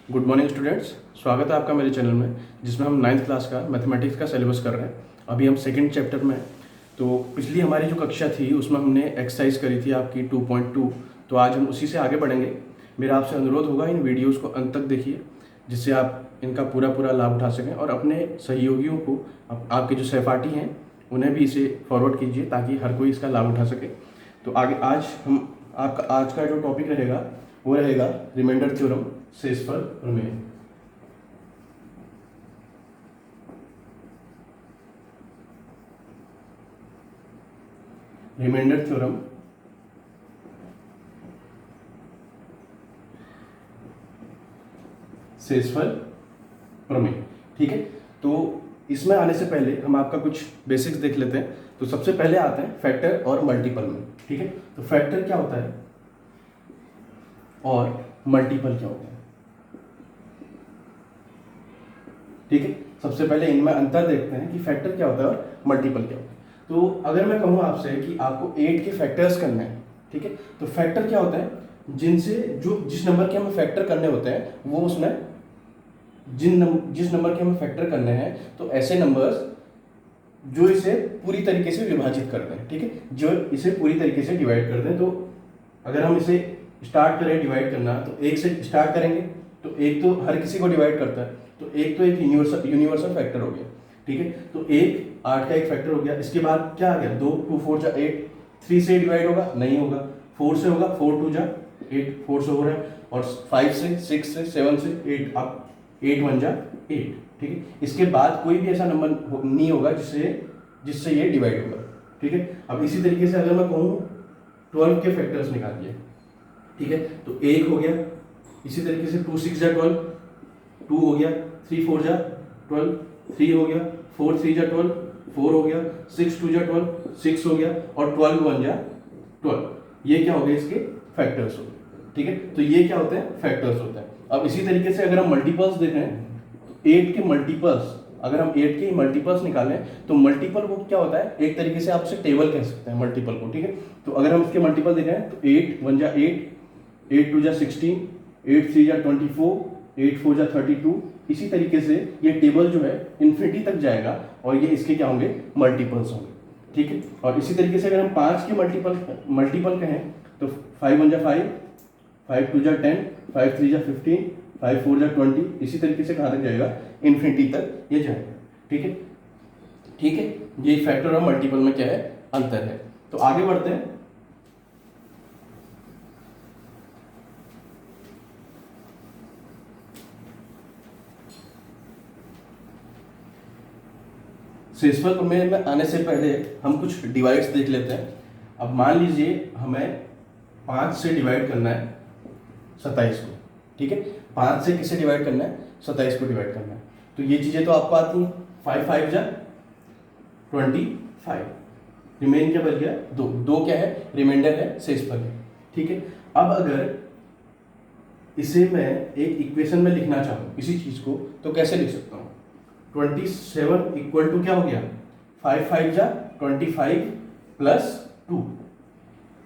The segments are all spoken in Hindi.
Good morning students. स्वागत है आपका मेरे चैनल में, जिसमें हम 9th क्लास का मैथमेटिक्स का सिलेबस कर रहे हैं। अभी हम सेकंड चैप्टर में हैं। तो पिछली हमारी जो कक्षा थी उसमें हमने एक्सरसाइज करी थी आपकी 2.2। तो आज हम उसी से आगे बढ़ेंगे। मेरा आपसे अनुरोध होगा इन वीडियोज़ को अंत तक देखिए, जिससे आप इनका पूरा पूरा लाभ उठा सकें और अपने सहयोगियों को, आपके जो सहपाठी हैं उन्हें भी इसे फॉरवर्ड कीजिए ताकि हर कोई इसका लाभ उठा सके। तो आगे आपका आज का जो टॉपिक रहेगा वो रहेगा रिमाइंडर थ्योरम, शेषफल प्रमेय। रिमाइंडर थ्योरम, शेषफल प्रमेय। ठीक है, तो इसमें आने से पहले हम आपका कुछ बेसिक्स देख लेते हैं। तो सबसे पहले आते हैं फैक्टर और मल्टीपल में। ठीक है, तो फैक्टर क्या होता है और मल्टीपल क्या होता है। ठीक है, सबसे पहले इनमें अंतर देखते हैं कि फैक्टर क्या होता है और मल्टीपल क्या होता है। तो अगर मैं कहूँ आपसे कि आपको 8 के फैक्टर्स करने हैं, ठीक है, तो फैक्टर क्या होता है, जिनसे जिस नंबर के हमें फैक्टर करने होते हैं वो उसमें जिस नंबर के हमें फैक्टर करने हैं, तो ऐसे नंबर्स जो इसे पूरी तरीके से विभाजित कर दें। ठीक है, जो इसे पूरी तरीके से डिवाइड कर दें। तो अगर हम इसे स्टार्ट करें डिवाइड करना, तो 1 से स्टार्ट करेंगे, तो 1 तो हर किसी को डिवाइड करता है, तो 1 तो एक यूनिवर्सल फैक्टर हो गया। ठीक है, तो 1 8 का एक फैक्टर हो गया। इसके बाद क्या आ गया, 2 2 4 जा 8। 3 से डिवाइड होगा, नहीं होगा। 4 से होगा, 4 2 जा 8, 4 से हो रहा है। और 5 से, 6 से, 7 से 8, अब 8 1 जा 8। ठीक है, इसके बाद कोई भी ऐसा नंबर नहीं होगा जिससे ये डिवाइड होगा। ठीक है, अब इसी तरीके से अगर मैं कहूँ 12 के फैक्टर्स निकालिए। ठीक है, तो 1 हो गया, इसी तरीके से 2 6 जा 12, 2 हो गया, 3 4 जा 12, 3 हो गया, 4 3 जा 12, 4 हो गया, 6 2 जा 12, 6 हो गया, और 12 1 जा 12। ये क्या हो गया, इसके फैक्टर्स हो गए। ठीक है, तो ये क्या होते हैं, फैक्टर्स होते हैं। अब इसी तरीके से अगर हम मल्टीपल्स देखें, तो 8 के मल्टीपल्स, अगर हम 8 के मल्टीपल्स निकालें, तो मल्टीपल वो क्या होता है, एक तरीके से आप उसे टेबल कह सकते हैं मल्टीपल को। ठीक है, तो अगर हम इसके मल्टीपल देखें, तो 8 1 जा 8, 8 2 जा 16, 8 3 जा 24, 8 4 जा 32। इसी तरीके से ये टेबल जो है इन्फिनिटी तक जाएगा और ये इसके क्या होंगे, मल्टीपल्स होंगे। ठीक है, और इसी तरीके से अगर हम 5 के मल्टीपल कहें, तो 5 1 जा 5, 5 2 जा 10, 5 3 जा 15, 5 4 जा 20। इसी तरीके से कहाँ तक जाएगा, इन्फिनिटी तक ये जाएगा। ठीक है, ठीक है, ये फैक्टर और मल्टीपल में क्या है, अंतर है। तो आगे बढ़ते हैं। शेषफल प्रमेय में आने से पहले हम कुछ डिवाइड्स देख लेते हैं। अब मान लीजिए हमें 5 से डिवाइड करना है 27 को। ठीक है, 5 से किसे डिवाइड करना है, 27 को डिवाइड करना है। तो ये चीजें तो आपको आती हैं। 5 5 जा 25, रिमेन क्या बच गया, 2 2 क्या है, रिमाइंडर है, शेषफल है। ठीक है, अब अगर इसे मैं एक इक्वेशन में लिखना चाहूँ इसी चीज को, तो कैसे लिख सकता हूँ। 27 इक्वल टू क्या हो गया, 5 5 जा 25 प्लस 2।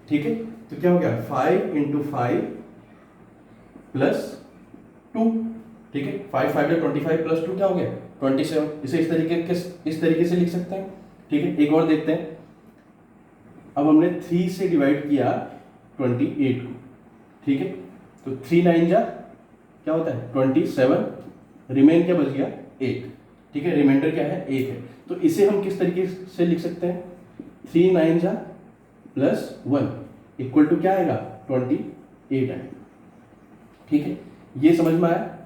ठीक है, तो क्या हो गया, 5 इंटू 5 प्लस 2। ठीक है, 5 5 जा 25 प्लस 2 क्या हो गया, 27। इसे इस तरीके से लिख सकते हैं। ठीक है, एक और देखते हैं। अब हमने 3 से डिवाइड किया 28 को। ठीक है, तो 3 9 जा क्या होता है, 27, रिमेन क्या बच गया, 1। ठीक है, रिमाइंडर क्या है, 1 है। तो इसे हम किस तरीके से लिख सकते हैं, 3 9 जा प्लस 1 इक्वल टू क्या आएगा, 28 आएगा। ठीक है, ये समझ में आया।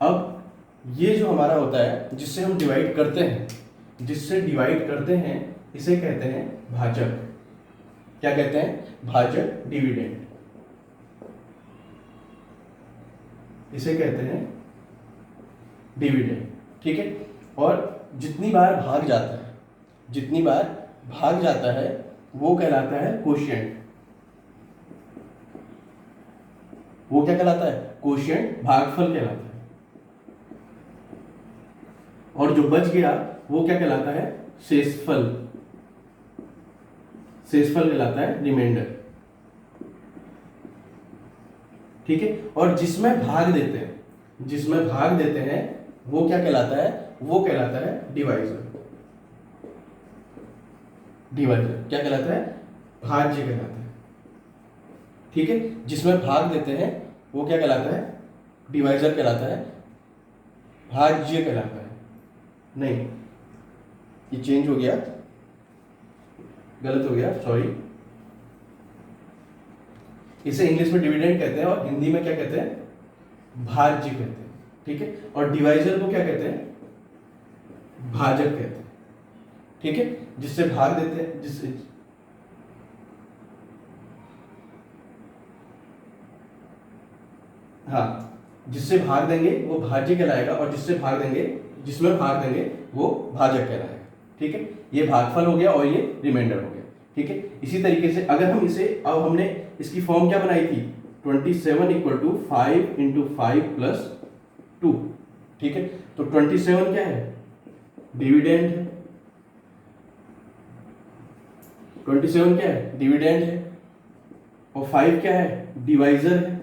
अब ये जो हमारा होता है जिससे हम डिवाइड करते हैं, इसे कहते हैं भाजक। क्या कहते हैं, भाजक, डिविडेंड, इसे कहते हैं डिविडेंड। ठीक है, और जितनी बार भाग जाता है वो कहलाता है कोशिएंट। वो क्या कहलाता है, कोशिएंट, भागफल कहलाता है। और जो बच गया वो क्या कहलाता है, शेषफल कहलाता है, रिमाइंडर। ठीक है, और जिसमें भाग देते हैं, जिसमें भाग देते हैं वो क्या कहलाता है, वो कहलाता है डिवाइजर। डिवाइजर क्या कहलाता है, भाज्य कहलाता है। ठीक है, जिसमें भाग देते हैं वो क्या कहलाता है, डिवाइजर कहलाता है, भाज्य कहलाता है। नहीं, ये चेंज हो गया, गलत हो गया, सॉरी। इसे इंग्लिश में डिविडेंड कहते हैं और हिंदी में क्या कहते हैं, भाज्य कहते हैं। ठीक है, और डिवाइजर को क्या कहते हैं, भाजक कहते हैं। ठीक है, जिससे भाग देते हैं, जिससे हाँ, जिससे भाग देंगे वो भाज्य कहलाएगा, और जिससे भाग देंगे, जिसमें भाग देंगे वो भाजक कहलाएगा। ठीक है, ये भागफल हो गया और ये रिमाइंडर हो गया। ठीक है, इसी तरीके से अगर हम इसे, अब हमने इसकी फॉर्म क्या बनाई थी, 27 इक्वल टू 5 इंटू 5 प्लस 2। ठीक है, तो 27 क्या है, डिविडेंड है। 27 क्या है, डिविडेंड है, और 5 क्या है, डिवाइजर है।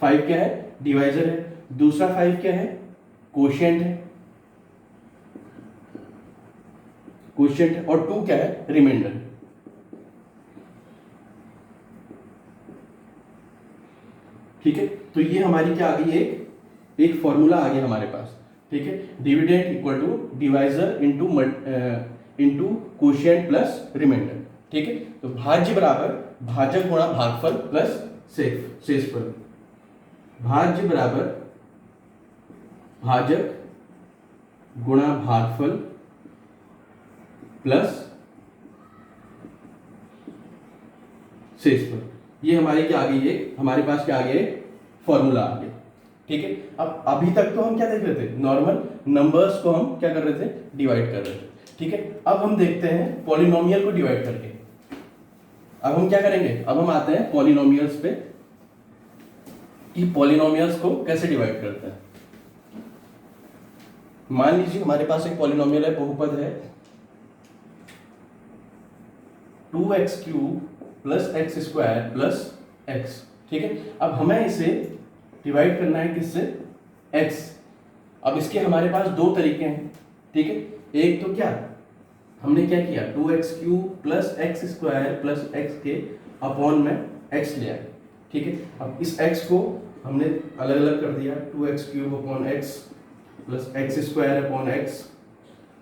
5 क्या है, डिवाइजर है। दूसरा 5 क्या है, कोशिएंट है, कोशिएंट है, और 2 क्या है, रिमाइंडर। ठीक है, तो ये हमारी क्या आ गई, एक फॉर्मूला आ गया हमारे पास। ठीक है, dividend equal to divisor into quotient plus remainder. ठीक है, तो भाज्य बराबर भाजक गुणा भागफल प्लस शेषफल। भाज्य बराबर भाजक गुणा भागफल प्लस शेषफल। ये हमारी क्या आ गई, हमारे पास क्या आ गया, फॉर्मूला आ गया। ठीक है, अब अभी तक तो हम क्या देख रहे थे, नॉर्मल नंबर्स को हम क्या कर रहे थे, डिवाइड कर रहे थे। ठीक है, अब हम देखते हैं पॉलिनोमियल को डिवाइड करके। अब हम क्या करेंगे, अब हम आते हैं पॉलिनोमियल्स पे, कि पॉलिनोमियल्स को कैसे डिवाइड करते हैं। मान लीजिए हमारे पास एक पॉलिनोमियल है, बहुपद है 2x cube plus x square plus x. ठीक है, अब हमें इसे डिवाइड करना है किससे, x। अब इसके हमारे पास दो तरीके हैं। ठीक है, एक तो क्या, हमने क्या किया, 2x cube plus x square plus x के अपॉन में x लिया। ठीक है, अब इस x को हमने अलग अलग कर दिया, 2x cube upon x plus x square upon x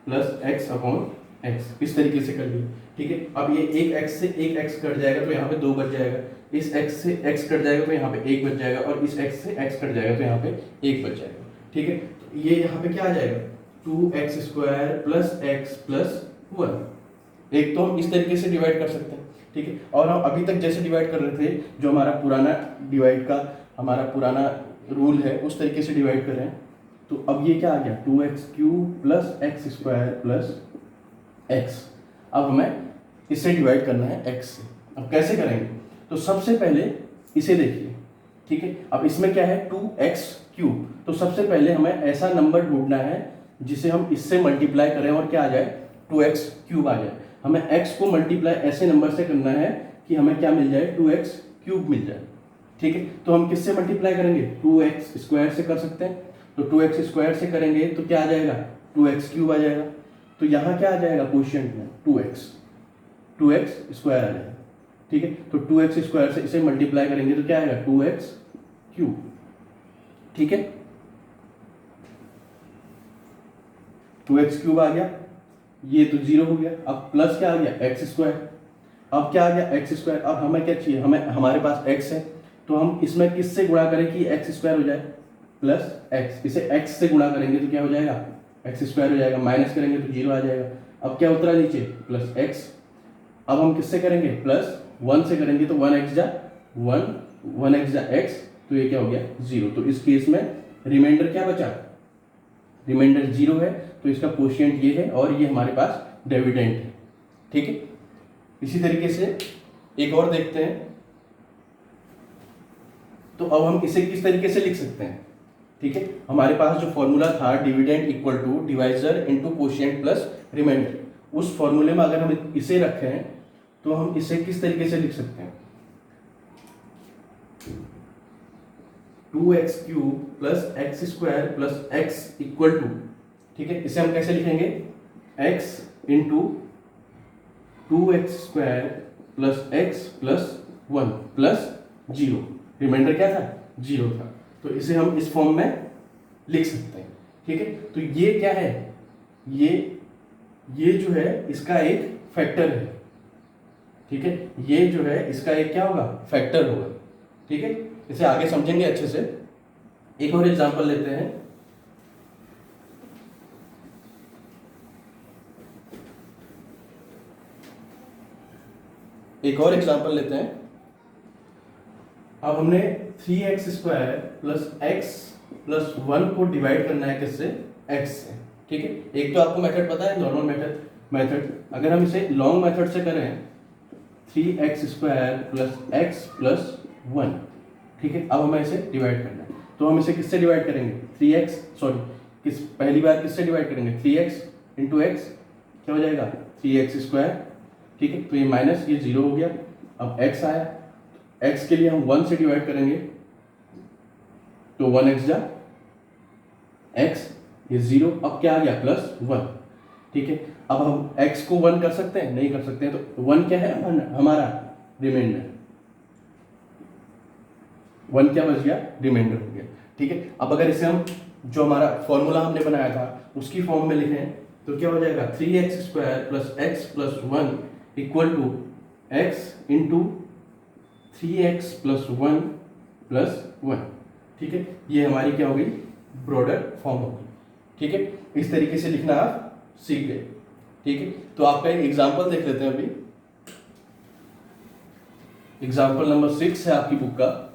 plus x upon x, इस तरीके से कर लिया। ठीक है, अब ये एक x से एक x कट जाएगा तो यहाँ पे 2 बच जाएगा, इस x से x कट जाएगा तो यहाँ पे 1 बच जाएगा, और इस x से x कट जाएगा तो यहाँ पे 1 बच जाएगा। ठीक है, तो ये यहाँ पे क्या आ जाएगा, 2x square plus x plus 1। एक तो हम इस तरीके से डिवाइड कर सकते हैं। ठीक है, और हम अभी तक जैसे डिवाइड कर रहे थे, जो हमारा पुराना डिवाइड का हमारा पुराना रूल है, उस तरीके से डिवाइड कर रहे हैं। तो अब ये क्या आ गया, 2x cube plus x square plus x. अब हमें इससे डिवाइड करना है x से। अब कैसे करेंगे, तो सबसे पहले इसे देखिए। ठीक है, अब इसमें क्या है, 2x क्यूब, तो सबसे पहले हमें ऐसा नंबर ढूंढना है जिसे हम इससे मल्टीप्लाई करें और क्या आ जाए, 2x क्यूब आ जाए। हमें x को मल्टीप्लाई ऐसे नंबर से करना है कि हमें क्या मिल जाए, 2x क्यूब मिल जाए। ठीक है, तो हम किससे मल्टीप्लाई करेंगे, 2x स्क्वायर से कर सकते हैं। तो 2x स्क्वायर से करेंगे तो क्या आ जाएगा, 2x क्यूब आ जाएगा। तो यहाँ क्या आ जाएगा, क्वोशिएंट में 2x स्क्वायर आ जाएगा। ठीक है, तो 2x स्क्वायर से इसे मल्टीप्लाई करेंगे तो क्या आएगा, 2x क्यूब। ठीक है, 2x क्यूब आ गया, ये तो 0 हो गया। अब प्लस क्या आ गया, एक्स स्क्वायर। अब क्या आ गया, एक्स स्क्वायर। अब हमें क्या चाहिए, हमें हमारे पास x है, तो हम इसमें किससे गुणा करें कि एक्स स्क्वायर हो जाए, प्लस एक्स। इसे x से गुणा करेंगे तो क्या हो जाएगा, एक्स स्क्वायर हो जाएगा, माइनस करेंगे तो 0 आ जाएगा। अब क्या उतरा नीचे, प्लस एक्स। अब हम किससे करेंगे, प्लस 1 से करेंगे तो 1x जा 1x जा x, तो ये क्या हो गया, 0। तो इस केस में रिमाइंडर क्या बचा, रिमाइंडर 0 है, तो इसका कोशिएंट ये है और ये हमारे पास डिविडेंड है। ठीक है, इसी तरीके से एक और देखते हैं। तो अब हम इसे किस तरीके से लिख सकते हैं। ठीक है, हमारे पास जो फॉर्मूला था, dividend equal to divisor into quotient plus remainder, उस फॉर्मूले में अगर हम इसे रखें तो हम इसे किस तरीके से लिख सकते हैं, 2x³ plus x² plus x equal to, ठीक है, इसे हम कैसे लिखेंगे, x into 2x² plus x plus 1 plus 0, remainder क्या था, 0 था, तो इसे हम इस फॉर्म में लिख सकते हैं, ठीक है। तो ये क्या है, ये जो है इसका एक फैक्टर है, ठीक है, ये जो है इसका एक क्या होगा, फैक्टर होगा, ठीक है। इसे आगे समझेंगे अच्छे से। एक और एग्जांपल लेते हैं। एक और एग्जांपल लेते हैं। अब हमने 3x² प्लस x प्लस 1 को डिवाइड करना है किससे, x से, ठीक है। एक तो आपको मेथड पता है, नॉर्मल मेथड। अगर हम इसे लॉन्ग मेथड से करें 3x² प्लस x प्लस 1, ठीक है। अब हमें इसे डिवाइड करना है, तो हम इसे किससे डिवाइड करेंगे, पहली बार किससे डिवाइड करेंगे, 3x इंटू एक्स, क्या हो जाएगा 3x², ठीक है। तो ये माइनस, ये 0 हो गया। अब x आया, x के लिए हम 1 से डिवाइड करेंगे, तो 1x जा x, ये 0, अब क्या आ गया प्लस 1, ठीक है। अब हम x को 1 कर सकते हैं, नहीं कर सकते हैं, तो 1 क्या है हमारा रिमाइंडर, 1 क्या बच गया, रिमाइंडर हो गया, ठीक है। अब अगर इसे हम जो हमारा फॉर्मूला हमने बनाया था उसकी फॉर्म में लिखें तो क्या हो जाएगा, 3x² plus x plus 1 equal to x into 3x plus 1 plus 1, ठीक है। ये हमारी क्या होगी, ब्रॉडर फॉर्म होगी, ठीक है। इस तरीके से लिखना आप सीख गए, ठीक है। तो आपका एक एग्जाम्पल देख लेते हैं अभी। एग्जाम्पल नंबर 6 है आपकी बुक का,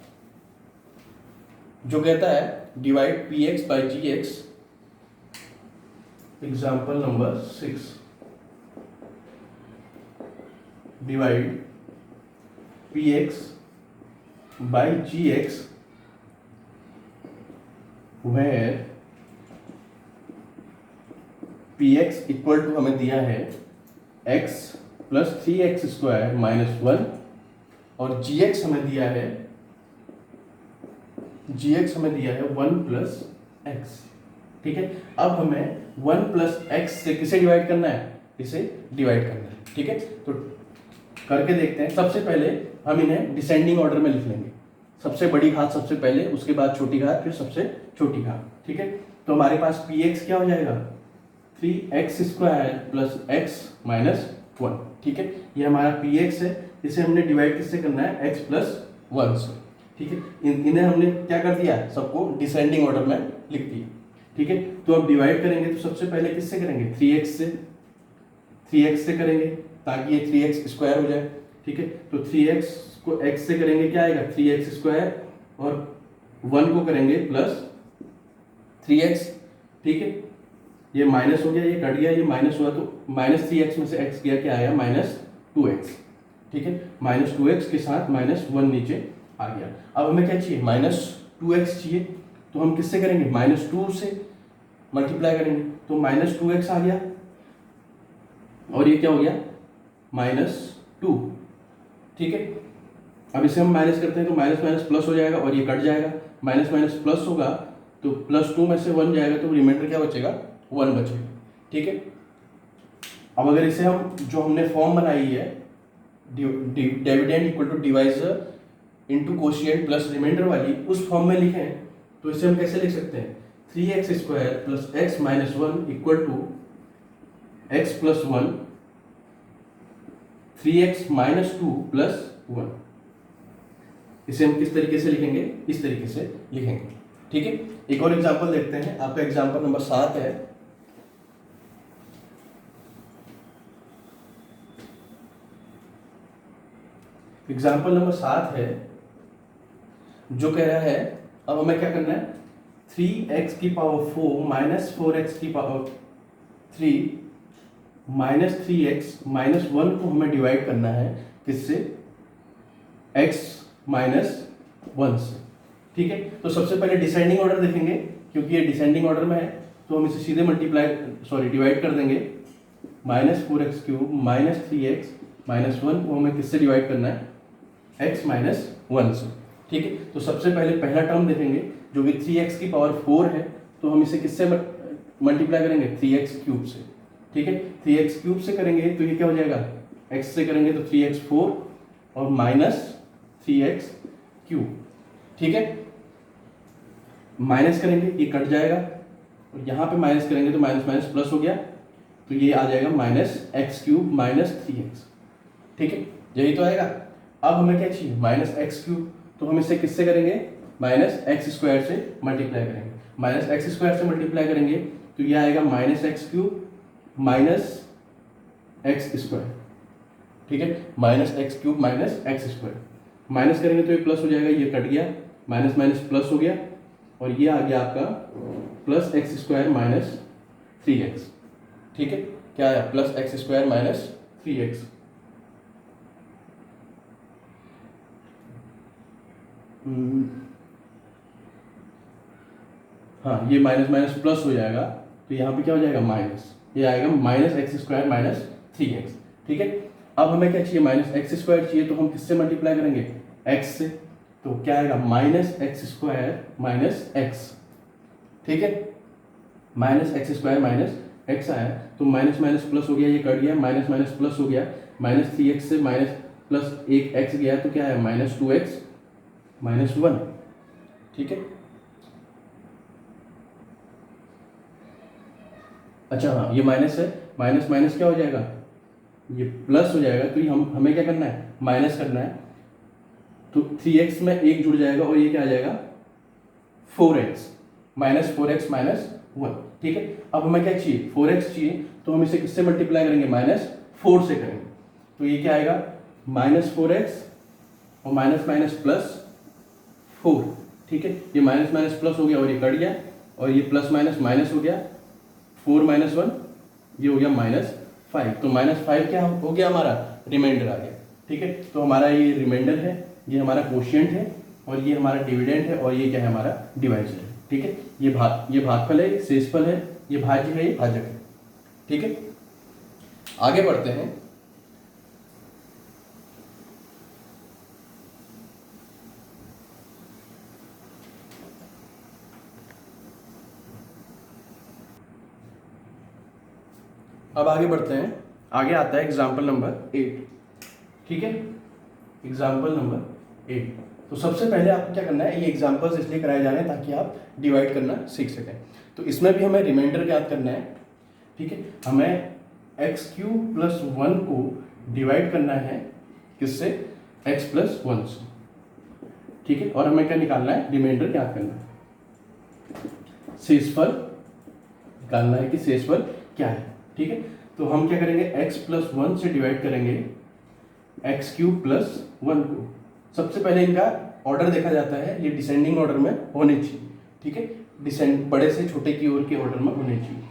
जो कहता है divide px by gx। Example number 6, divide px by gx where px equal to हमें दिया है x प्लस 3x² माइनस 1 और gx हमें दिया है 1 प्लस x, ठीक है। अब हमें 1 प्लस x से किसे डिवाइड करना है, इसे डिवाइड करना है, ठीक है। तो करके देखते हैं। सबसे पहले हम इन्हें डिसेंडिंग ऑर्डर में लिख लेंगे, सबसे बड़ी घात सबसे पहले, उसके बाद छोटी घात, फिर सबसे छोटी घात, ठीक है। तो हमारे पास px क्या हो जाएगा, 3x² प्लस x माइनस 1, ठीक है। ये हमारा px है, इसे हमने डिवाइड किससे करना है, x प्लस 1 से, ठीक है। इन्हें हमने क्या कर दिया, सबको डिसेंडिंग ऑर्डर में लिख दिया, ठीक है। तो अब डिवाइड करेंगे तो सबसे पहले किससे करेंगे, 3x से करेंगे ताकि ये 3x² हो जाए, ठीक है। तो 3x को x से करेंगे, क्या आएगा 3x² और 1 को करेंगे प्लस 3x, ठीक है। ये माइनस हो गया, ये कट गया, ये माइनस हुआ, तो माइनस 3x में से x गया, क्या आया माइनस 2x, ठीक है। माइनस 2x के साथ माइनस 1 नीचे आ गया। अब हमें क्या चाहिए, माइनस 2x चाहिए, तो हम किससे करेंगे, माइनस 2 से मल्टीप्लाई करेंगे, तो माइनस 2x आ गया और ये क्या हो गया माइनस 2, ठीक है। अब इसे हम माइनस करते हैं तो माइनस माइनस प्लस हो जाएगा और ये कट जाएगा, माइनस माइनस प्लस होगा तो प्लस 2 में से 1 जाएगा, तो रिमाइंडर क्या बचेगा, 1 बचेगा, ठीक है। अब अगर इसे हम जो हमने फॉर्म बनाई है dividend equal to divisor into quotient plus remainder वाली, उस फॉर्म में लिखें तो इसे हम कैसे लिख सकते हैं, 3x² plus x minus 1 equal to x plus 1, 3x minus 2 plus 1। इसे हम किस तरीके से लिखेंगे, इस तरीके से लिखेंगे, ठीक है। एक और एग्जांपल देखते हैं। आपका एग्जांपल नंबर 7 है। एग्जांपल नंबर 7 है जो कह रहा है, अब हमें क्या करना है, 3x की पावर 4 माइनस 4x की पावर 3 माइनस 3x माइनस 1 को हमें डिवाइड करना है किससे, x माइनस 1 से, ठीक है। तो सबसे पहले डिसेंडिंग ऑर्डर देखेंगे, क्योंकि ये डिसेंडिंग ऑर्डर में है तो हम इसे सीधे डिवाइड कर देंगे। Minus 4x³ minus 3x minus 1 को हमें किससे डिवाइड करना है, x माइनस 1 से, ठीक है, तो सबसे पहले पहला टर्म देखेंगे जो कि 3x की पावर 4 है, तो हम इसे किससे मल्टीप्लाई करेंगे, 3x क्यूब से। ठीक है, 3x क्यूब से करेंगे तो ये क्या हो जाएगा, x से करेंगे तो 3x4 और माइनस 3x क्यूब। ठीक है, माइनस करेंगे ये कट जाएगा, और यहाँ पे माइनस करेंगे तो माइनस माइनस प्लस हो गया, तो ये आ जाएगा minus x cube minus 3x। ठीक है, यही तो आएगा। अब हमें क्या चाहिए, माइनस एक्स क्यूब, तो हम इसे किससे करेंगे, माइनस एक्स स्क्वायर से मल्टीप्लाई करेंगे। माइनस एक्स स्क्वायर से मल्टीप्लाई करेंगे तो ये आएगा minus x cube minus x square. ठीक है, minus x cube minus x square, minus करेंगे तो ये प्लस हो जाएगा, ये कट गया, माइनस माइनस प्लस हो गया, और ये आ गया आपका plus x square minus 3x। ठीक है, क्या आया, plus x square minus 3x। हाँ, ये माइनस माइनस प्लस हो जाएगा, तो यहाँ पे क्या हो जाएगा, माइनस, ये आएगा minus x square minus 3x। ठीक है, अब हमें क्या चाहिए, माइनस एक्स स्क्वायर चाहिए, तो हम किससे मल्टीप्लाई करेंगे, x से, तो क्या आएगा, minus x square minus x. ठीक है, minus x square minus x आया, तो माइनस माइनस प्लस हो गया, ये कट गया, माइनस माइनस प्लस हो गया, माइनस 3x से माइनस प्लस एक x गया, तो क्या है, माइनस 2x माइनस 1। ठीक है, अच्छा हाँ, ये माइनस है, माइनस माइनस क्या हो जाएगा, ये प्लस हो जाएगा, तो ये हमें क्या करना है, माइनस करना है, तो 3x में एक जुड़ जाएगा, और ये क्या आ जाएगा, 4x माइनस 4x माइनस 1। ठीक है, अब हमें क्या चाहिए, 4x चाहिए, तो हम इसे किससे मल्टीप्लाई करेंगे, माइनस 4 से करेंगे, तो ये क्या आएगा, माइनस 4x और माइनस माइनस प्लस 4। ठीक है, ये माइनस माइनस प्लस हो गया, और ये कट गया, और ये प्लस माइनस माइनस हो गया, 4 माइनस 1 ये हो गया माइनस 5, तो माइनस 5 क्या हो गया, हमारा रिमाइंडर आ गया। ठीक है, तो हमारा ये रिमाइंडर है, ये हमारा कोशिएंट है, और ये हमारा डिविडेंड है, और ये क्या है, हमारा डिवाइजर है। ठीक है, ये भागफल है, ये शेषफल है, ये भाज्य है, ये भाजक है। ठीक है, आगे बढ़ते हैं। अब आगे बढ़ते हैं, आगे आता है एग्जाम्पल नंबर 8। ठीक है, एग्जाम्पल नंबर 8। तो सबसे पहले आपको क्या करना है, ये एग्जाम्पल्स इसलिए कराए जा रहे हैं ताकि आप डिवाइड करना सीख सकें। तो इसमें भी हमें रिमाइंडर ज्ञात करना है। ठीक है, हमें एक्स क्यूब प्लस 1 को डिवाइड करना है किससे, एक्स प्लस 1 से। ठीक है, और हमें क्या निकालना है, रिमाइंडर ज्ञात करना है, शेषफल निकालना है कि शेषफल क्या है। ठीक है, तो हम क्या करेंगे, x प्लस 1 से डिवाइड करेंगे एक्स क्यूब प्लस 1 को। सबसे पहले इनका ऑर्डर देखा जाता है, ये डिसेंडिंग ऑर्डर में होने चाहिए। ठीक है, डिसेंड बड़े से छोटे की ओर के ऑर्डर में होने चाहिए।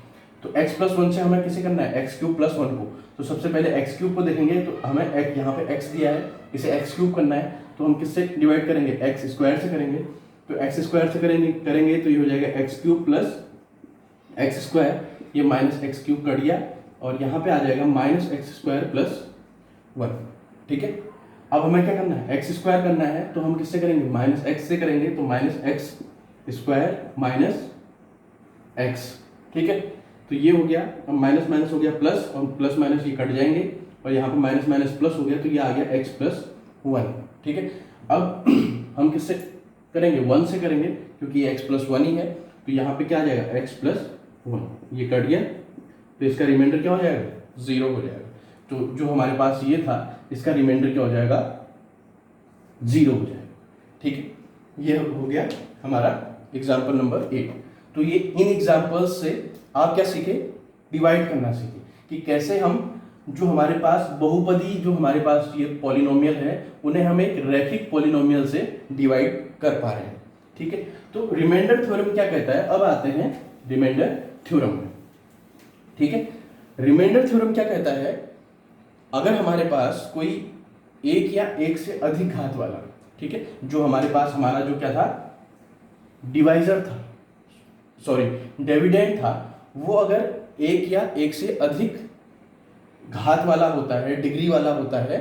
तो x प्लस 1 से हमें किसे करना है, एक्स क्यूब प्लस 1 को। तो सबसे पहले एक्स क्यूब को देखेंगे, तो हमें यहाँ पे x दिया है, इसे एक्स क्यूब करना है, तो हम किससे डिवाइड करेंगे, एक्स स्क्वायर से करेंगे। तो एक्स स्क्वायर से करेंगे तो ये हो जाएगा x cube plus x square, ये माइनस एक्स क्यूब कट गया, और यहाँ पे आ जाएगा माइनस एक्स स्क्वायर प्लस 1। ठीक है, अब हमें क्या करना है, एक्स स्क्वायर करना है, तो हम किससे करेंगे, माइनस एक्स से करेंगे, तो minus x square minus x. ठीक है, तो ये हो गया, अब माइनस माइनस हो गया प्लस, और प्लस माइनस ये कट जाएंगे, और यहाँ पे माइनस माइनस प्लस हो गया, तो ये आ गया एक्स प्लस 1। ठीक है, अब हम किससे करेंगे, 1 से करेंगे, क्योंकि ये एक्स प्लस 1 ही है, तो यहाँ पे क्या आ जाएगा, एक्स प्लस 1, ये कट गया, तो इसका रिमाइंडर क्या हो जाएगा, 0 हो जाएगा। तो जो हमारे पास ये था, इसका रिमाइंडर क्या हो जाएगा, 0 हो जाएगा। ठीक है, ये हो गया हमारा एग्जाम्पल नंबर 8। तो ये इन एग्जाम्पल्स से आप क्या सीखे, डिवाइड करना सीखे, कि कैसे हम जो हमारे पास बहुपदी, जो हमारे पास ये पॉलिनोमियल है, उन्हें हम एक रैखिक पॉलिनोमियल से डिवाइड कर पा रहे हैं। ठीक है, तो रिमाइंडर थ्योरम क्या कहता है, अब आते हैं रिमाइंडर थ्योरम में। ठीक है, रिमाइंडर थ्योरम क्या कहता है, अगर हमारे पास कोई एक या एक से अधिक घात वाला, ठीक है, जो हमारे पास हमारा जो क्या था, डिवाइजर था, सॉरी डिविडेंड था, वो अगर एक या एक से अधिक घात वाला होता है, डिग्री वाला होता है,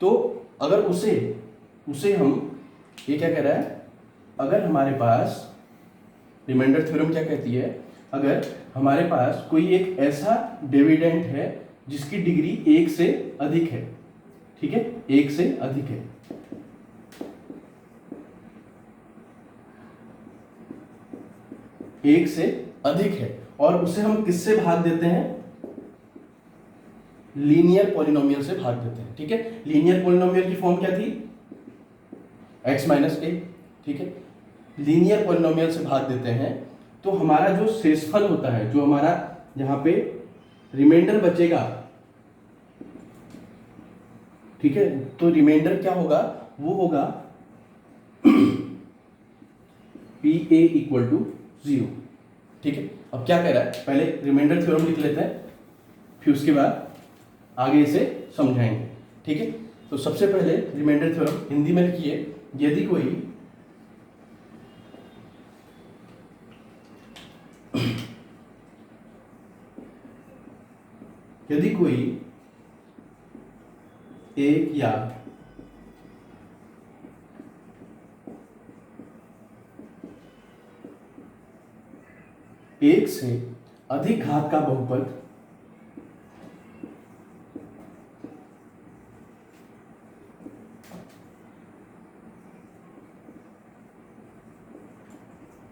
तो अगर उसे हम ये क्या कह रहा है, अगर हमारे पास रिमाइंडर थ्योरम क्या कहती है, अगर हमारे पास कोई एक ऐसा डिविडेंड है जिसकी डिग्री 1 से अधिक है, ठीक है, 1 से अधिक है, एक से अधिक है, और उसे हम किससे भाग देते हैं, लीनियर पॉलिनोमियल से भाग देते हैं, ठीक है। लीनियर पॉलिनोमियल की फॉर्म क्या थी, x माइनस ए, ठीक है। लीनियर पॉलिनोमियल से भाग देते हैं तो हमारा जो शेषफल होता है, जो हमारा यहाँ पे रिमाइंडर बचेगा, ठीक है, तो रिमाइंडर क्या होगा, वो होगा पी ए इक्वल टू 0, ठीक है। अब क्या कह रहा है, पहले रिमाइंडर थ्योरम लिख लेते हैं, फिर उसके बाद आगे इसे समझाएंगे, ठीक है। तो सबसे पहले रिमाइंडर थ्योरम हिंदी में लिखिए, यदि कोई एक या एक से अधिक घात का बहुपद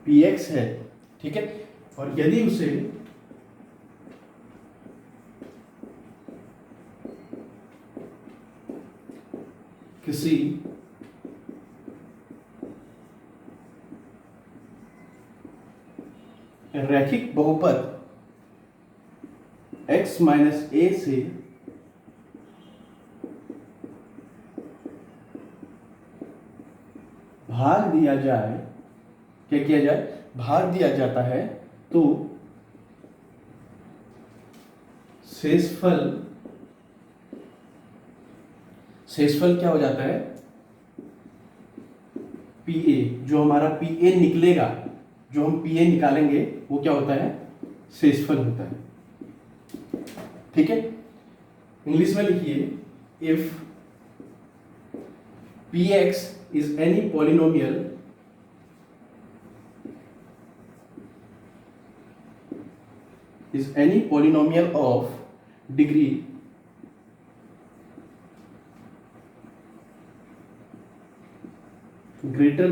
px है, ठीक है, और यदि उसे किसी रैखिक बहुपद x माइनस ए से भाग दिया जाए, क्या किया जाए, भाग दिया जाता है, तो शेषफल क्या हो जाता है, पी ए, जो हमारा पी ए निकलेगा, जो हम पी ए निकालेंगे वो क्या होता है, शेषफल होता है, ठीक है। इंग्लिश में लिखिए, if P x is any polynomial of degree greater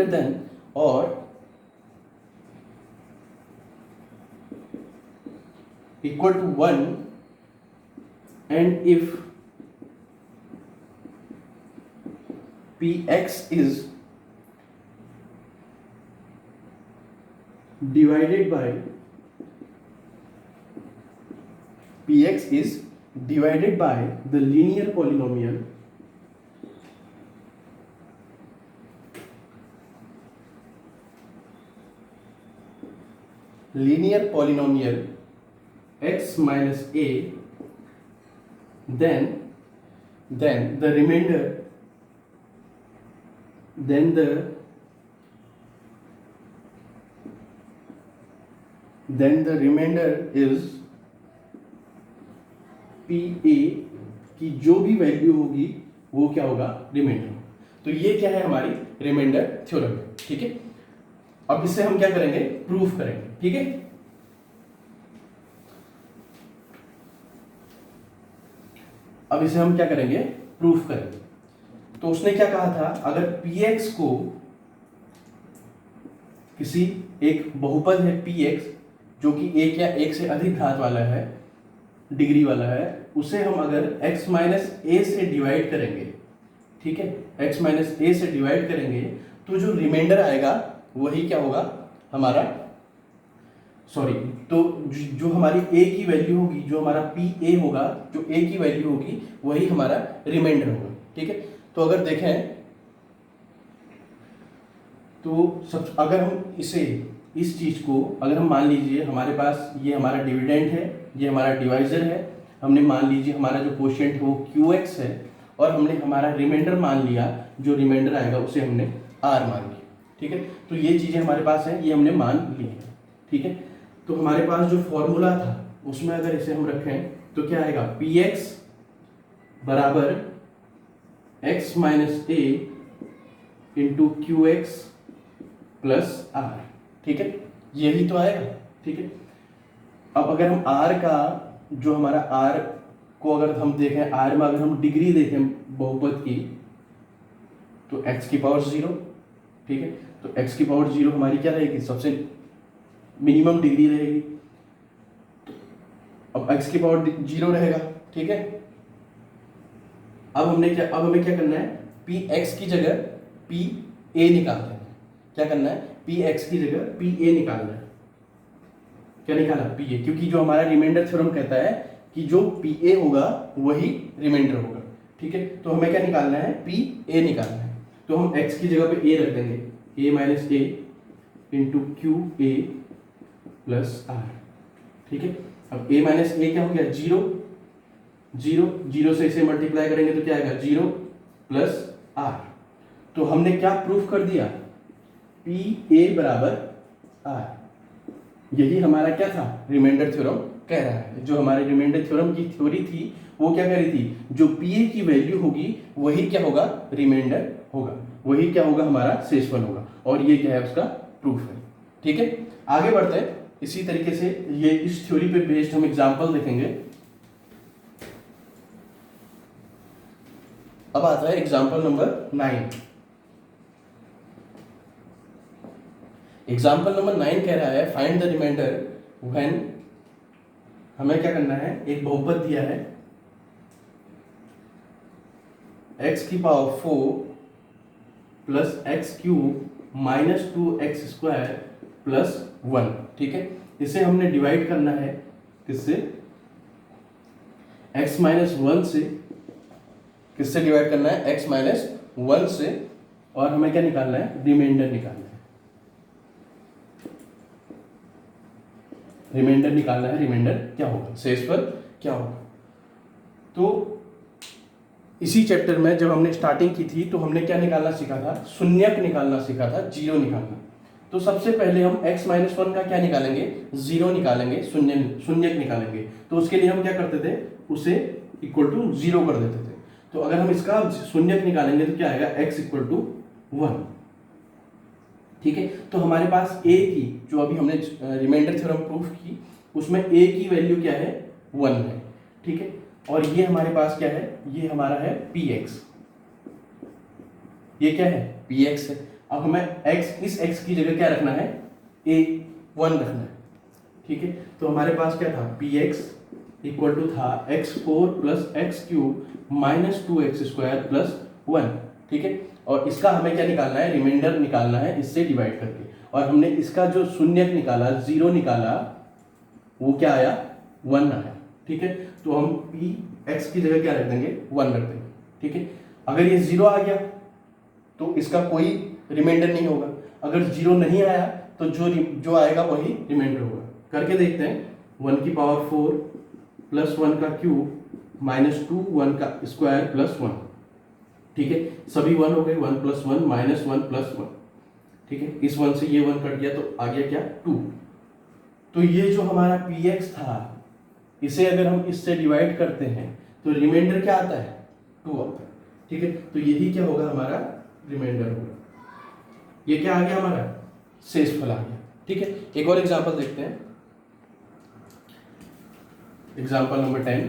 than or equal to 1, and if px is divided by the linear polynomial x minus a, then the remainder is P A की जो भी वैल्यू होगी वो क्या होगा, रिमाइंडर। तो ये क्या है, हमारी रिमाइंडर थ्योरम है, ठीक है। अब इससे हम क्या करेंगे, प्रूफ करेंगे, ठीक है। अब इसे हम क्या करेंगे, प्रूफ करेंगे। तो उसने क्या कहा था, अगर px को किसी एक बहुपद है px जो कि एक या एक से अधिक घात वाला है, डिग्री वाला है, उसे हम अगर x माइनस ए से डिवाइड करेंगे, ठीक है, x माइनस ए से डिवाइड करेंगे, तो जो रिमाइंडर आएगा वही क्या होगा हमारा, तो जो हमारी a की वैल्यू होगी, जो हमारा पी ए होगा, जो a की वैल्यू होगी वही हमारा रिमाइंडर होगा, ठीक है। तो अगर देखें तो अगर हम इस चीज को अगर हम मान लीजिए हमारे पास ये हमारा डिविडेंड है, ये हमारा डिवाइजर है, हमने मान लीजिए हमारा जो कोशिएंट है वो QX है, और हमने हमारा रिमाइंडर मान लिया, जो रिमाइंडर आएगा उसे हमने R मान लिया, ठीक है। तो ये चीज़ें हमारे पास हैं, ये हमने मान ली है, ठीक है। तो हमारे पास जो फॉर्मूला था उसमें अगर इसे हम रखें तो क्या आएगा, पी एक्स बराबर x minus a into q x plus r. ठीक है, यही तो आएगा। ठीक है, अब अगर हम आर का जो हमारा आर को अगर हम देखें, आर में अगर हम डिग्री देखें बहुपद की, तो एक्स की पावर 0। ठीक है, तो एक्स की पावर 0 हमारी क्या रहेगी, सबसे मिनिमम डिग्री रहेगी। तो अब एक्स की पावर 0 रहेगा। ठीक है, अब हमें क्या करना है, पी एक्स की जगह पी ए निकालते हैं। क्या करना है, पी एक्स की जगह पी ए निकालना है। क्या निकाला, पी ए, क्योंकि जो हमारा रिमाइंडर थ्योरम कहता है कि जो पी ए होगा वही रिमाइंडर होगा। ठीक है, तो हमें क्या निकालना है, पी ए निकालना है। तो हम x की जगह पे a रख देंगे, a minus a into q a plus r. ठीक है, अब a माइनस ए क्या हो गया, 0, 0, 0 से इसे मल्टीप्लाई करेंगे तो क्या आएगा, 0 प्लस आर। तो हमने क्या प्रूफ कर दिया, पी ए बराबर आर। यही हमारा क्या था, रिमाइंडर थ्योरम कह रहा है। जो हमारे रिमाइंडर थ्योरम की थ्योरी थी वो क्या कह रही थी, जो पी ए की वैल्यू होगी वही क्या होगा, रिमाइंडर होगा, वही क्या होगा, हमारा शेषफल होगा। और ये क्या है, उसका प्रूफ है। ठीक है, आगे बढ़ते हैं। इसी तरीके से ये इस थ्योरी पे बेस्ड हम एग्जांपल देखेंगे। अब आता है एग्जांपल नंबर 9। एग्जांपल नंबर 9 कह रहा है, फाइंड द रिमाइंडर व्हेन, हमें क्या करना है, एक बहुपद दिया है x की power 4 plus x cube minus 2x square plus 1। ठीक है, इसे हमने डिवाइड करना है किससे, x माइनस 1 से। किससे डिवाइड करना है, x माइनस 1 से। और हमें क्या निकालना है, रिमाइंडर निकालना है। रिमाइंडर निकालना है, रिमाइंडर क्या होगा, शेषफल क्या होगा। तो इसी चैप्टर में जब हमने स्टार्टिंग की थी तो हमने क्या निकालना सीखा था, शून्यक निकालना सीखा था, 0 निकालना। तो सबसे पहले हम x माइनस 1 का क्या निकालेंगे, 0 निकालेंगे, शून्यक निकालेंगे। तो उसके लिए हम क्या करते थे, उसे इक्वल टू 0 कर देते थे। तो अगर हम इसका शून्यक निकालेंगे तो क्या आएगा, x इक्वल टू 1। ठीक है, तो हमारे पास a की, जो अभी हमने रिमाइंडर थ्योरम प्रूफ की, उसमें a की वैल्यू क्या है, 1 है। ठीक है, और ये हमारे पास क्या है, ये हमारा है px। ये क्या है, px है। अब हमें x, इस x की जगह क्या रखना है, a1 रखना है। ठीक है, तो हमारे पास क्या था, px इक्वल टू था x4 plus x cube minus 2x square plus 1। ठीक है, और इसका हमें क्या निकालना है, रिमाइंडर निकालना है इससे डिवाइड करके। और हमने इसका जो शून्यक निकाला, 0 निकाला, वो क्या आया, 1 आया। ठीक है, तो हम पी एक्स की जगह क्या रख देंगे, 1 रख देंगे। ठीक है, अगर ये 0 आ गया तो इसका कोई रिमाइंडर नहीं होगा। अगर 0 नहीं आया तो जो आएगा वही रिमाइंडर होगा। करके देखते हैं, 1 की पावर 4 प्लस 1 का क्यूब माइनस 2 1 का स्क्वायर प्लस 1। ठीक है, सभी 1 हो गए, 1 प्लस 1 माइनस 1 प्लस 1। ठीक है, इस 1 से ये 1 कट गया तो आ गया क्या, 2। तो ये जो हमारा पी एक्स था, इसे अगर हम इससे डिवाइड करते हैं तो रिमाइंडर क्या आता है, 2 आता है। ठीक है, तो यही क्या होगा, हमारा रिमाइंडर होगा। ये क्या आ गया, हमारा शेषफल आ गया। ठीक है, एक और एग्जांपल देखते हैं, एग्जांपल नंबर 10।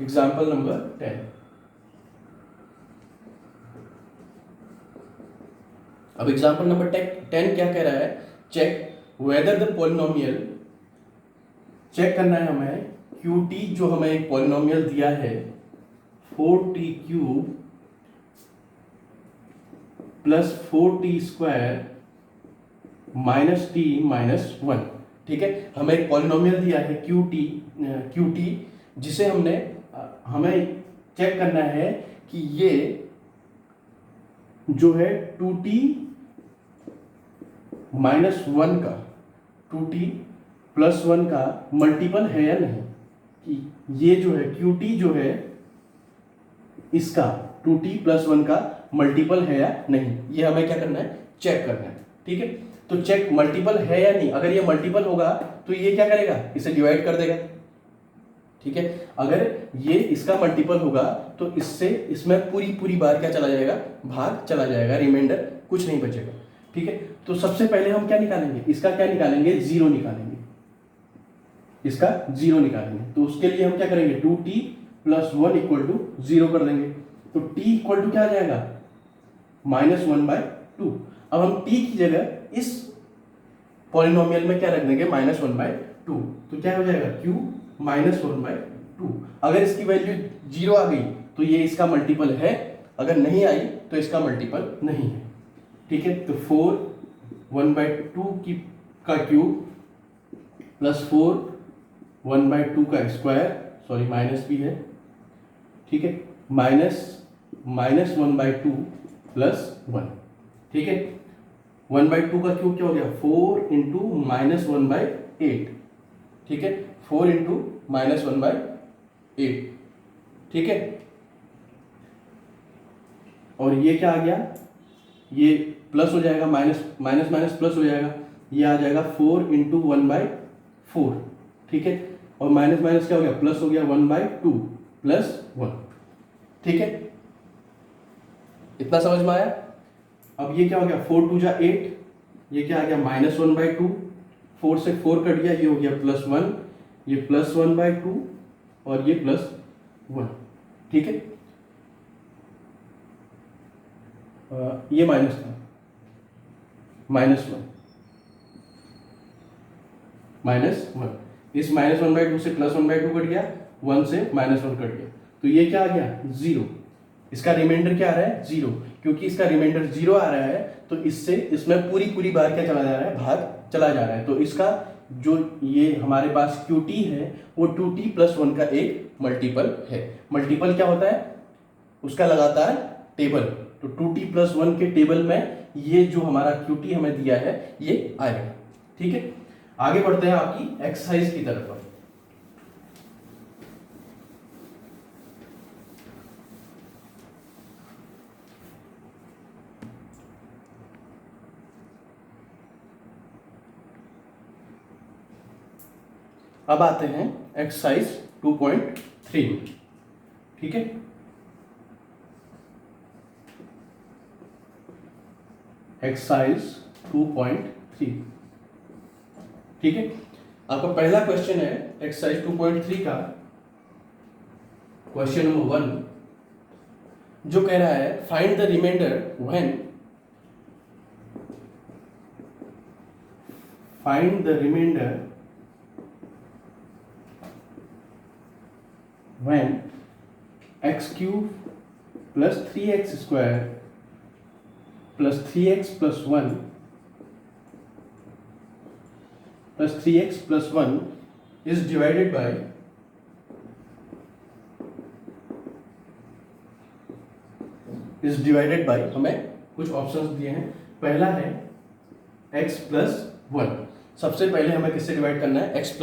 Example number 10। अब एग्जांपल नंबर 10 क्या कह रहा है, check whether the polynomial, check करना है हमें QT, जो हमें एक पॉलिनोमियल दिया है 4t cube plus 4t square minus t minus 1। ठीक है, हमें एक पॉलिनोमियल दिया है QT, जिसे हमें चेक करना है कि ये जो है 2t माइनस 1 का 2t प्लस 1 का मल्टीपल है या नहीं, कि ये जो है QT जो है इसका 2t प्लस 1 का मल्टीपल है या नहीं, ये हमें क्या करना है, चेक करना है। ठीक है, तो चेक मल्टीपल है या नहीं। अगर ये मल्टीपल होगा तो ये क्या करेगा, इसे डिवाइड कर देगा, ठीक है। अगर ये इसका मल्टीपल होगा तो इससे इसमें पूरी बार क्या चला जाएगा, भाग चला जाएगा, रिमाइंडर कुछ नहीं बचेगा, ठीक है। तो सबसे पहले हम क्या निकालेंगे, इसका क्या निकालेंगे, जीरो निकालेंगे, इसका जीरो निकालेंगे। तो उसके लिए हम क्या करेंगे, 2t + 1 = 0 कर देंगे। तो t = क्या आ जाएगा, -1/2। अब हम t की जगह इस पॉलिनोमियल में क्या रख देंगे, -1/2। तो क्या हो जाएगा, q -1/2। अगर इसकी वैल्यू 0 आ गई तो ये इसका मल्टीपल है, अगर नहीं आई तो इसका मल्टीपल नहीं है, ठीक है। तो 4 1/2 का क्यूब +4 1/2 का स्क्वायर, सॉरी माइनस भी है, ठीक है, -1/2 + 1, ठीक है। 1/2 का क्यूब क्या हो गया, 4 × -1/8, ठीक है, 4 × -1/8, ठीक है। और ये क्या आ गया, ये प्लस हो जाएगा, माइनस माइनस प्लस हो जाएगा, ये आ जाएगा 4 × 1/4, ठीक है। और माइनस माइनस क्या हो गया, प्लस हो गया, 1/2 + 1, ठीक है। इतना समझ में आया। अब ये क्या हो गया, 4 × 2 = 8, ये क्या आ गया, -1/2, 4 से 4 कट गया, ये हो गया +1, ये +1/2 और ये +1, ठीक है। ये माइनस था, -1, इस -1/2 से +1/2 कट गया, 1 से -1 कट गया, तो ये क्या आ गया, 0। इसका रिमाइंडर क्या आ रहा है, 0। क्योंकि इसका रिमाइंडर 0 आ रहा है तो इससे इसमें पूरी बार क्या चला जा रहा है, भाग चला जा रहा है। तो इसका जो ये हमारे पास QT है वो 2t + 1 का एक मल्टीपल है। मल्टीपल क्या होता है, उसका लगातार टेबल। तो 2t + 1 के टेबल में ये जो हमारा QT हमें दिया है ये आएगा, ठीक है। आगे बढ़ते हैं आपकी एक्सरसाइज की तरफ। अब आते हैं एक्सरसाइज 2.3 में, ठीक है। एक्सरसाइज 2.3, ठीक है। आपका पहला क्वेश्चन है एक्सरसाइज 2.3 का, क्वेश्चन नंबर 1, जो कह रहा है find the remainder when x³ + 3x² + 3x + 1 + 3x + 1 is divided by हमें कुछ ऑप्शंस दिए हैं। पहला है x + 1। सबसे पहले हमें किससे डिवाइड करना है, x +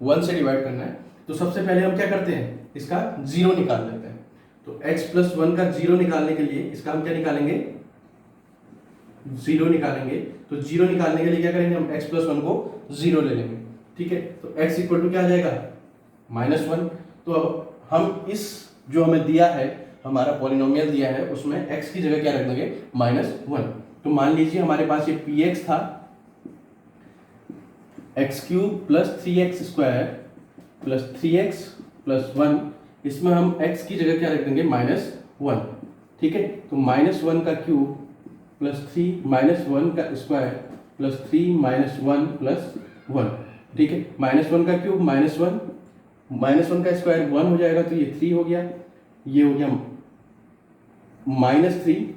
1 से डिवाइड करना है। तो सबसे पहले हम क्या करते हैं, इसका 0 निकाल लेते हैं। तो x + 1 का 0 निकालने के लिए इसका हम क्या निकालेंगे, 0 निकालेंगे। तो 0 निकालने के लिए क्या करेंगे, हम x + 1 को 0 ले लेंगे, ठीक है। तो x = क्या आ जाएगा, -1। तो अब हम इस जो हमें दिया है, हमारा पॉलिनोमियल दिया है, उसमें x की जगह क्या रख देंगे, -1। तो मान लीजिए हमारे पास ये px था, x³ + 3x² + 3x + 1, इसमें हम x की जगह क्या रख देंगे, -1, ठीक है। तो -1 का क्यूब + 3 -1 का स्क्वायर + 3 -1 + 1, ठीक है। -1 का क्यूब -1 का स्क्वायर 1 हो जाएगा, तो ये 3 हो गया, ये हो गया -3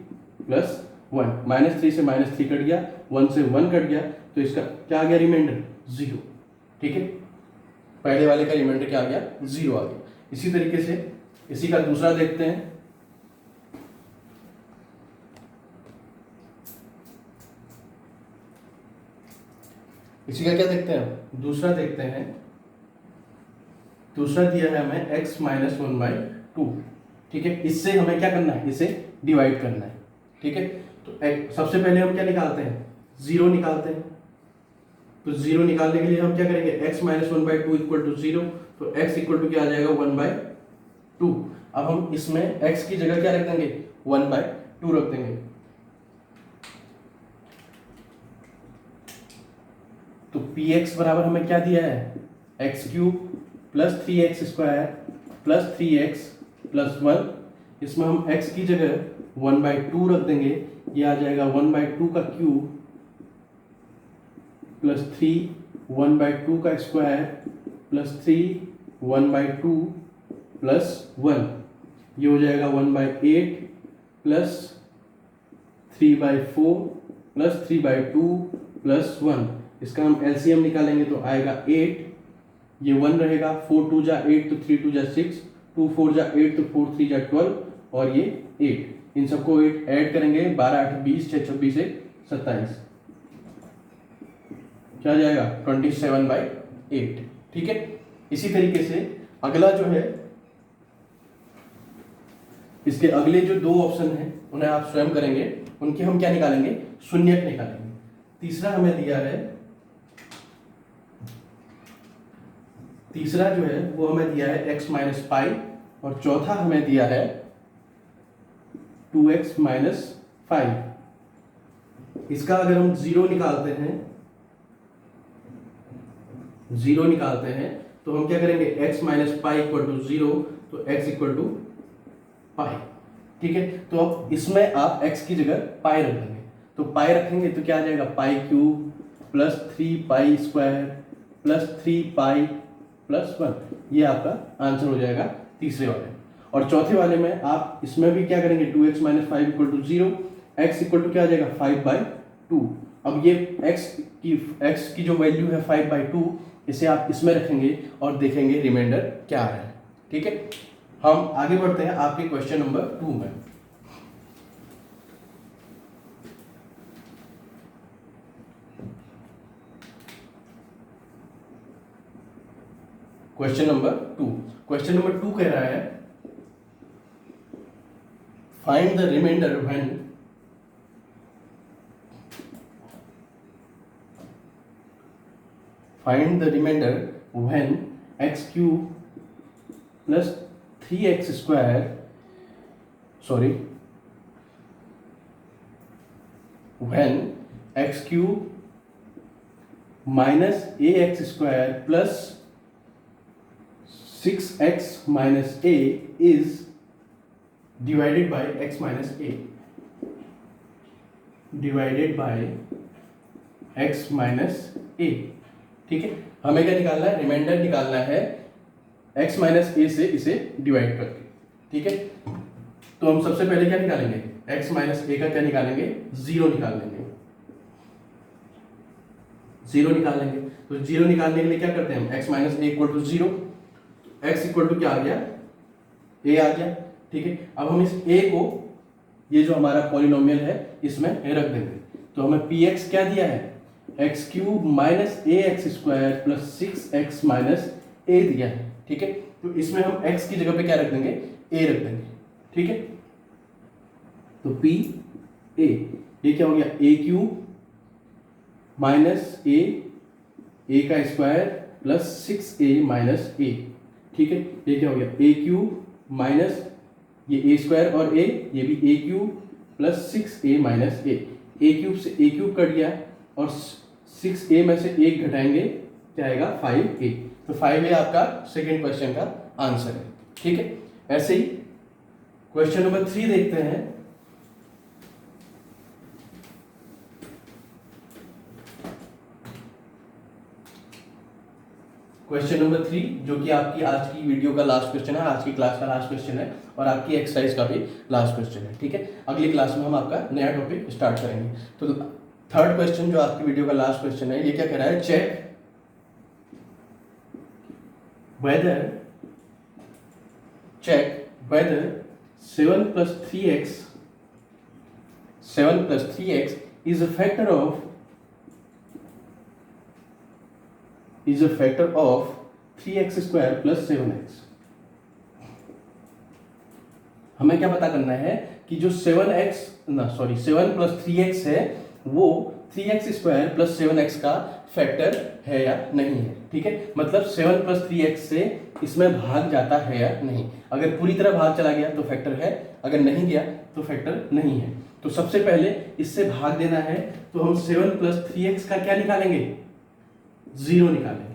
+ 1, -3 से -3 कट गया, 1 से 1 कट गया, तो इसका क्या आ गया, रिमाइंडर 0, ठीक है। पहले वाले का रिमाइंडर क्या आ गया, 0 आ गया। इसी तरीके से इसी का दूसरा देखते हैं। इसी का क्या देखते हैं, दूसरा देखते हैं। दूसरा दिया है हमें x - 1/2, ठीक है। इससे हमें क्या करना है, इसे डिवाइड करना है, ठीक है। तो सबसे पहले हम क्या निकालते हैं, 0 निकालते हैं। तो जीरो निकालने के लिए हम क्या करेंगे, x minus one by two equal to zero, तो x इक्वल टू क्या आ जाएगा, वन बाई टू। अब हम इसमें x की जगह क्या रख देंगे, वन बाई टू रख देंगे। तो px बराबर हमें क्या दिया है, x cube plus three x square plus three x plus one. इसमें हम x की जगह वन बाई टू रख देंगे, ये आ जाएगा वन बाई टू का cube plus three one by two का square plus three one by two plus one, ये हो जाएगा one by eight plus three by four plus three by two plus one. इसका हम एलसीएम निकालेंगे तो आएगा एट, ये वन रहेगा, फोर टू जा एट तो थ्री टू जा सिक्स, टू फोर जा एट तो फोर थ्री जा ट्वेल्व, और ये एट, इन सबको एट ऐड करेंगे, बारह आठ बीस, छः छब्बीस एक सत्ताईस, क्या जाएगा 27/8। ठीक है, इसी तरीके से अगला जो है, इसके अगले जो दो ऑप्शन हैं उन्हें आप स्वयं करेंगे, उनके हम क्या निकालेंगे, शून्यक निकालेंगे। तीसरा हमें दिया है, तीसरा जो है वो हमें दिया है x माइनस पाई, और चौथा हमें दिया है 2x माइनस फाइव। इसका अगर हम जीरो निकालते हैं, जीरो निकालते हैं तो हम क्या करेंगे, x minus pi equal to zero, तो x इक्वल टू पाई। ठीक है, तो अब इसमें आप x की जगह पाई रख देंगे, तो पाई रखेंगे तो क्या आ जाएगा, पाई cube plus three pi square plus three pi plus one, ये आपका आंसर हो जाएगा तीसरे वाले। और चौथे वाले में आप इसमें भी क्या करेंगे, 2x minus five equal to zero, x equal to क्या आ जाएगा, 5/2। अब ये x की जो वैल्यू है 5/2, इसे आप इसमें रखेंगे और देखेंगे रिमाइंडर क्या आ रहा है। ठीक है, हम आगे बढ़ते हैं आपके क्वेश्चन नंबर 2 में। क्वेश्चन नंबर 2 कह रहा है, find the remainder when x cube plus 3x square, when x cube minus ax square plus 6x minus a is divided by x minus a, divided by x minus a। ठीक है, हमें क्या निकालना है, रिमाइंडर निकालना है x माइनस a से इसे डिवाइड करके। ठीक है, तो हम सबसे पहले क्या निकालेंगे, x माइनस a का क्या निकालेंगे, जीरो निकाल लेंगे, जीरो निकाल लेंगे। तो जीरो निकालने के लिए क्या करते हैं हम, x minus a equal to zero, x equal to क्या आ गया, a आ गया। ठीक है, अब हम इस a को, ये जो हमारा पॉलिनोमियल है, इसमें रख देंगे। तो हमें px क्या दिया है, x cube minus a x square plus six x minus a दिया है। ठीक है, तो इसमें हम x की जगह पे क्या रख देंगे, a रख देंगे। ठीक है, तो p a, ये क्या हो गया, a क्यूब माइनस ए का स्क्वायर प्लस सिक्स ए माइनस ए। ठीक है, ये क्या हो गया, a क्यूब माइनस ये a स्क्वायर और a, ये भी a cube plus six A minus A, a cube से a क्यूब कट गया और 6a में से एक घटाएंगे, क्या आएगा, 5a। तो 5a आपका सेकेंड क्वेश्चन का आंसर है। ठीक है, ऐसे ही क्वेश्चन नंबर 3 देखते हैं। क्वेश्चन नंबर 3 जो कि आपकी आज की वीडियो का लास्ट क्वेश्चन है, आज की क्लास का लास्ट क्वेश्चन है, और आपकी एक्सरसाइज का भी लास्ट क्वेश्चन है। ठीक है, अगली क्लास में हम आपका नया टॉपिक स्टार्ट करेंगे। तो थर्ड क्वेश्चन जो आपकी वीडियो का लास्ट क्वेश्चन है, ये क्या कह रहा है, check whether 7 plus 3x is a factor of 3x square plus 7x। हमें क्या पता करना है कि जो 7 plus 3x है वो 3x स्क्वायर प्लस 7x का फैक्टर है या नहीं है। ठीक है, मतलब 7 + 3x से इसमें भाग जाता है या नहीं। अगर पूरी तरह भाग चला गया तो फैक्टर है, अगर नहीं गया तो फैक्टर नहीं है। तो सबसे पहले इससे भाग देना है, तो हम 7 + 3x का क्या निकालेंगे, 0 निकालेंगे।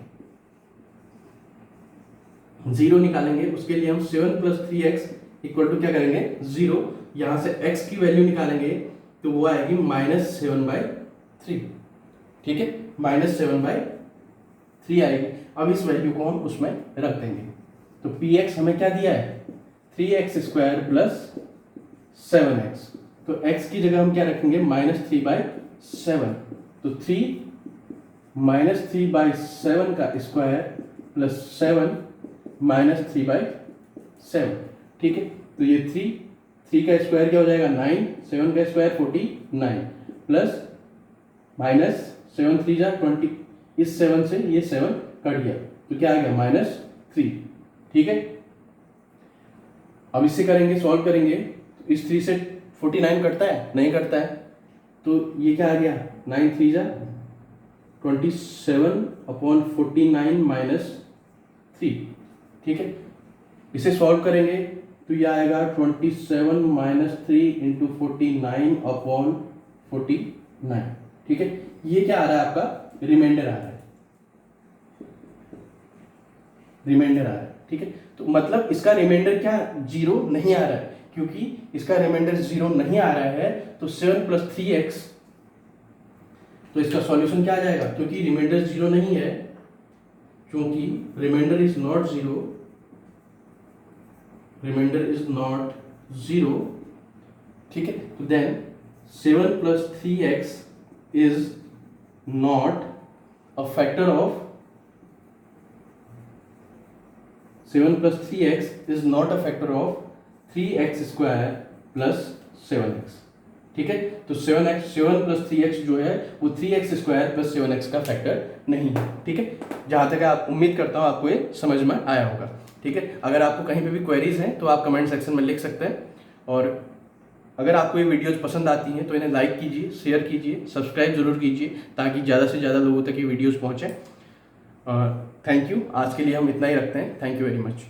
0 निकालेंगे, उसके लिए हम 7 + 3x इक्वल टू क्या करेंगे, 0। यहां से x की वैल्यू निकालेंगे तो वो आएगी -7/3। ठीक है, -7/3 आएगी। अब इस वैल्यू को हम उसमें रख देंगे। तो px हमें क्या दिया है, 3x² + 7x। तो x की जगह हम क्या रखेंगे, -3/7। तो 3 -3/7 का स्क्वायर प्लस 7 -3/7। ठीक है, तो ये 3 का स्क्वायर क्या हो जाएगा, 9, 7 का स्क्वायर 49 प्लस -7 3 जा 20। इस 7 से ये 7 कट गया तो क्या आ गया, -3। ठीक है, अब इससे करेंगे, सॉल्व करेंगे। तो इस 3 से 49 कटता है, नहीं कटता है, तो ये क्या आ गया, 9 3 जा 27/49 -3। ठीक है, इसे सॉल्व करेंगे तो ये आएगा 27 - 3 × 49/49। ठीक है, ये क्या आ रहा है, आपका रिमाइंडर आ रहा है, रिमाइंडर आ रहा है। ठीक है, तो मतलब इसका रिमाइंडर क्या 0 नहीं आ रहा है, क्योंकि इसका रिमाइंडर 0 नहीं आ रहा है तो 7 + 3x, तो इसका सॉल्यूशन क्या आ जाएगा, क्योंकि रिमाइंडर 0 नहीं है, क्योंकि remainder is not 0, remainder is not 0। ठीक है, तो then 7 + 3x is not a factor of 7 + 3x is not a factor of 3x² + 7x। ठीक है, तो 7 + 3x जो है वो 3x² + 7x का फैक्टर नहीं है। ठीक है, जहां तक आप, उम्मीद करता हूं आपको ये समझ में आया होगा। ठीक है, अगर आपको कहीं पे भी क्वेरीज हैं तो आप कमेंट सेक्शन में लिख सकते हैं, और अगर आपको ये वीडियोस पसंद आती हैं तो इन्हें लाइक कीजिए, शेयर कीजिए, सब्सक्राइब जरूर कीजिए, ताकि ज़्यादा से ज़्यादा लोगों तक ये वीडियोस पहुँचें। थैंक यू, आज के लिए हम इतना ही रखते हैं। Thank you very much.